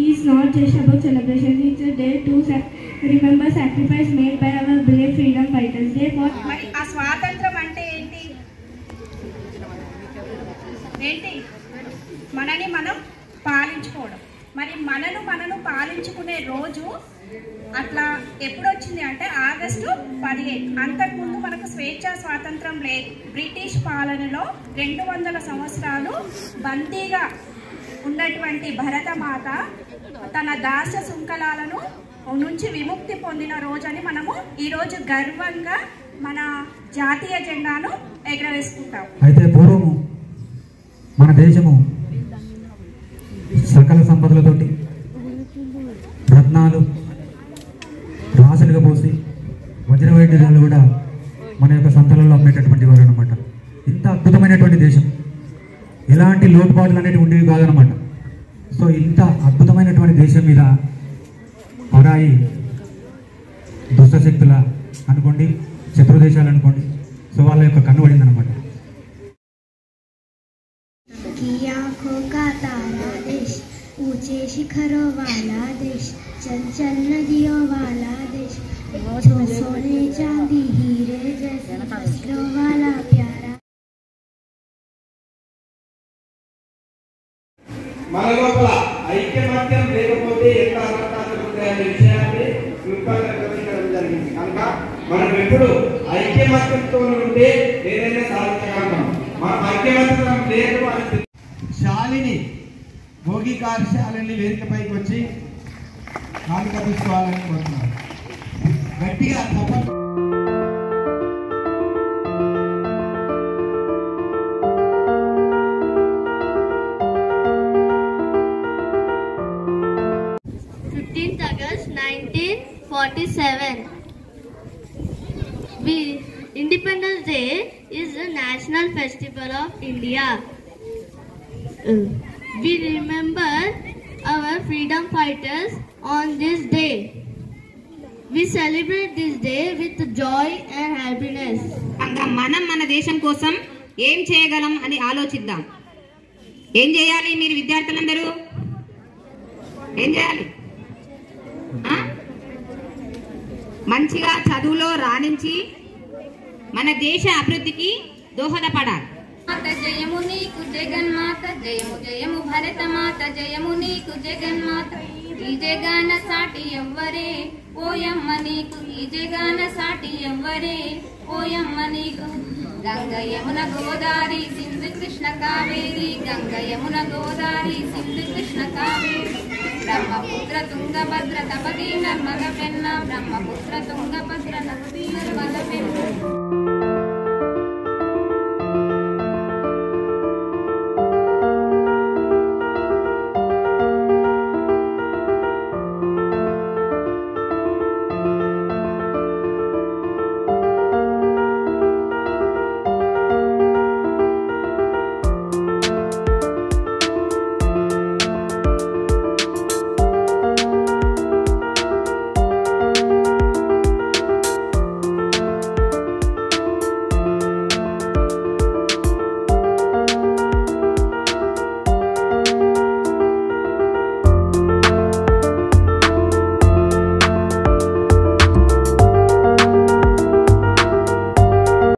is not just about celebration. It's a day to remember sacrifice made by our brave freedom fighters. Day for మరి ఆ స్వాతంత్రం అంటే ఏంటి? మనని మనం పాలించుకోవడం. మరి మనను పాలించుకునే రోజు అట్లా ఎప్పుడు వచ్చింది అంటే ఆగస్టు 15. అంతకుముందు మనకు స్వేచ్ఛా స్వాతంత్రం లేదు. బ్రిటిష్ పాలనలో 200 సంవత్సరాలు బందీగా ఉన్నటువంటి భరతమాత తన దాస శృంఖలాలను నుంచి విముక్తి పొందిన రోజని మనము ఈరోజు గర్వంగా మన జాతీయ జెండాను ఎగరవేసుకుంటాం. అయితే పూర్వము మన దేశము సకల సంపదలతోటి రత్నాలు రాసులుగా పోసి వజ్రవైద్యులు కూడా మన యొక్క సంతలలో అమ్మేటటువంటి వారు అనమాట. ఇంత అద్భుతమైనటువంటి దేశం, ఎలాంటి లోటుపాట్లు అనేవి ఉండేవి కాదనమాట. సో ఇంత అద్భుతమైనటువంటి దేశం మీద పరాయి దుష్టశక్తుల అనుకోండి, శత్రు దేశాలు అనుకోండి, సో వాళ్ళ యొక్క కన్ను పడింది అనమాట. ऊंचे शिखरों वाला देश, चंचल नदियों वाला देश, जो सोने चांदी हीरे जैसे वस्त्रों वाला प्यारा. మన లోపల ఐక్యమత్యం లేకపోతే ఎంత అనర్థాలు ఉంటాయనే విషయాన్ని క్లుప్తంగా వివరించడం జరిగింది. కనుక మనం ఎప్పుడు ఐక్యమత్యంతో ఉంటే ఏదైనా సాధించగలం. మనం ఐక్యమత్యం లేదు అని శాలిని భోగి కార్యశాలని వేదికపైకి వచ్చి కానుక తీసుకోవాలని కోరుతున్నారు. గట్టిగా తప్ప August 1947. Independence Day is the national festival of India. We remember our freedom fighters on this day. We celebrate this day with joy and happiness. మనం మన దేశం కోసం ఏం చేయగలం అని ఆలోచిద్దాం. ఏం చేయాలి మీరు విద్యార్థులందరూ? ఏం చేయాలి? మంచిగా చదువులో రాణించి మన దేశ అభివృద్ధికి దోహదపడాలి. మాత జయము నీకు జగన్మాత, జయము జయము భరత మాత, జయము నీకు జగన్మాత. ఈ జగాన సాటి ఎవ్వరే ఓయమ్మ నీకు, ఈ జగాన సాటి ఎవ్వరే ఓయమ్మ నీకు. గంగ యమున గోదావరి సింధు కృష్ణ కావేరి, గంగ యమున గోదావరి సింధు కృష్ణ కావేరి. బ్రహ్మపుత్ర తుంగభద్ర తపతి నర్మద పెన్న, బ్రహ్మపుత్ర తుంగభద్ర నర్మద పెన్న.